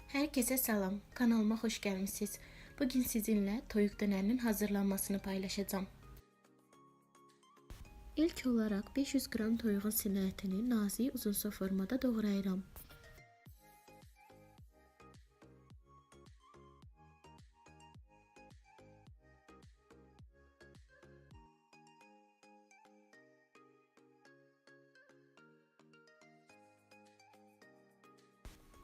Herkese salam, kanalıma hoş gelmişsiniz. Bugün sizinle toyuq dönerinin hazırlanmasını paylaşacağım. İlk olarak 500 gram toyuğun sinə ətini nazik uzunsa formada doğrayıram.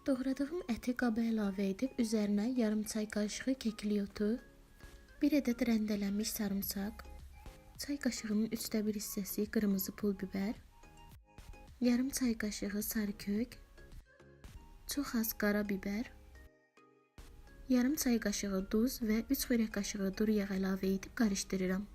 Doğradığım əti qaba əlavə edib üzərinə yarım çay qaşığı kekliyotu, 1 ədəd rəndələnmiş sarımsaq, çay qaşığının 1/3 hissəsi qırmızı pul biber, yarım çay qaşığı sarı kök, çox az qara biber, yarım çay qaşığı duz və 3 xörək qaşığı duru yağ əlavə edib qarışdırıram.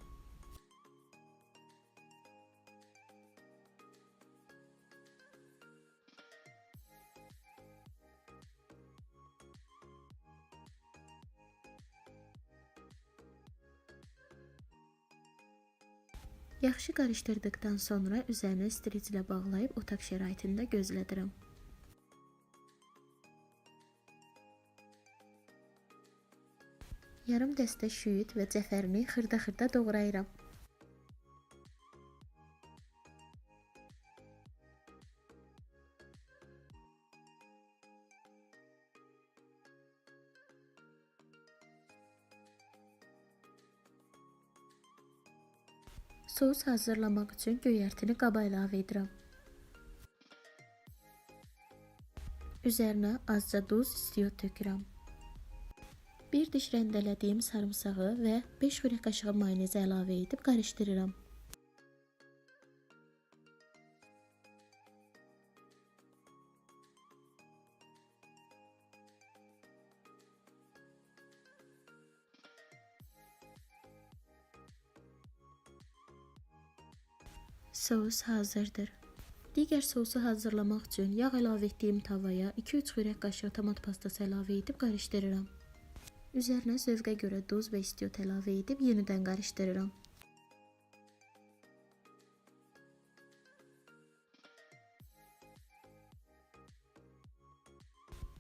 Yaxşı qarışdırdıqdan sonra üzərinə streç ilə bağlayıb otaq şəraitində gözlədirəm. Yarım dəstə şüyüd və cəfərini xırda-xırda doğrayıram. Sos hazırlamaq üçün göyərtini qaba əlavə edirəm. Üzərinə azca duz, istiyot tökürəm. 1 diş rəndələdiyim sarımsağı və 5 xörək qaşığı mayonezi əlavə edib qarışdırıram. Sos hazırdır. Digər sosu hazırlamaq üçün yağ əlavə etdiyim tavaya 2-3 xörək qaşığı tomat pastası əlavə edib qarışdırıram. Üzərinə zövqə görə duz və istiyot əlavə edib yenidən qarışdırıram.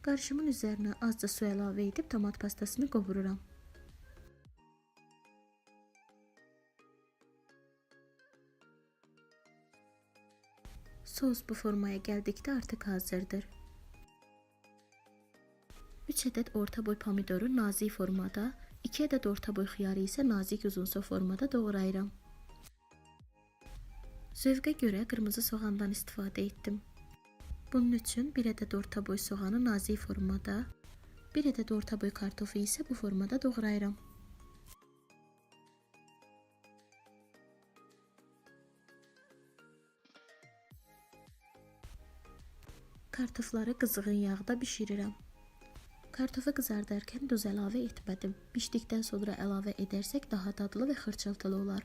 Qarışımın üzərinə azca su əlavə edib tomat pastasını qovururam. Sos bu formaya gəldikdə artıq hazırdır. 3 ədəd orta boy pomidoru nazik formada, 2 ədəd orta boy xiyarı isə nazik uzunsa formada doğrayıram. Zövqə görə qırmızı soğandan istifadə etdim. Bunun üçün 1 ədəd orta boy soğanı nazik formada, 1 ədəd orta boy kartofu isə bu formada doğrayıram. Kartofları qızğın yağda bişirirəm. Kartofu qızardarkən duz əlavə etmədim. Bişdikdən sonra əlavə edərsək daha dadlı və xırçıltılı olar.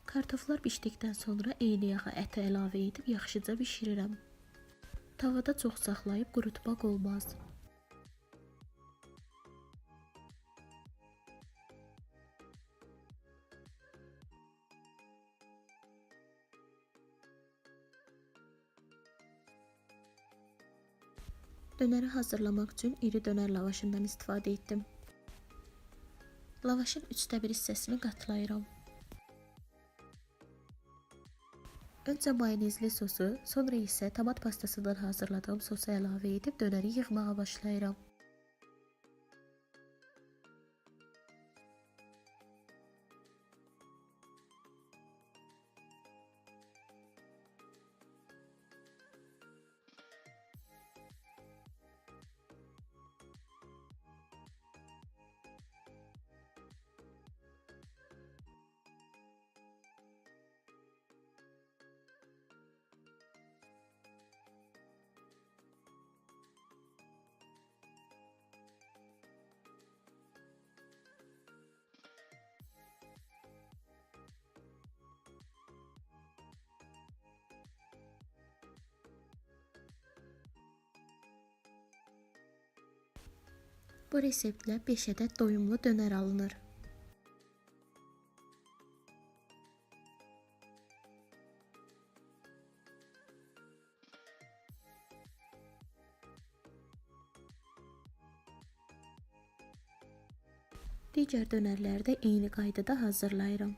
Kartoflar bişdikdən sonra eyni yağa əti əlavə edib yaxşıca bişirirəm. Tavada çox saxlayıb qurutmaq olmaz. Dönəri hazırlamaq üçün iri dönər lavaşından istifadə etdim. Lavaşın 1/3 hissəsini qatlayıram. Öncə mayonezli sosu, sonra isə tomat pastasından hazırladığım sosu əlavə edib dönəri yığmağa başlayıram. Bu reseptlə 5 ədəd doyumlu dönər alınır. Digər dönərləri də eyni qaydada hazırlayıram.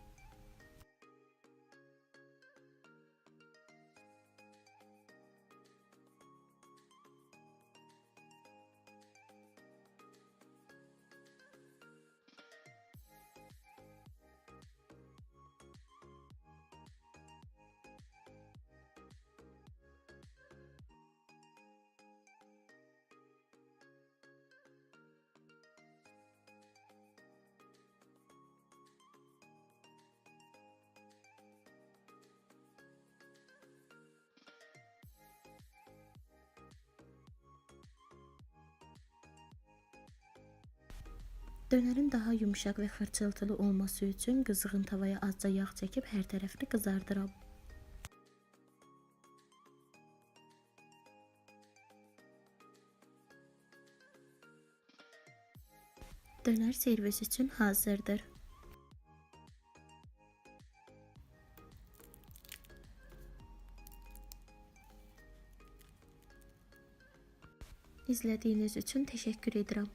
Dönərin daha yumuşaq və xırçıltılı olması üçün qızğın tavaya azca yağ çəkib hər tərəfini qızardıram. Dönər servis üçün hazırdır. İzlədiyiniz üçün təşəkkür edirəm.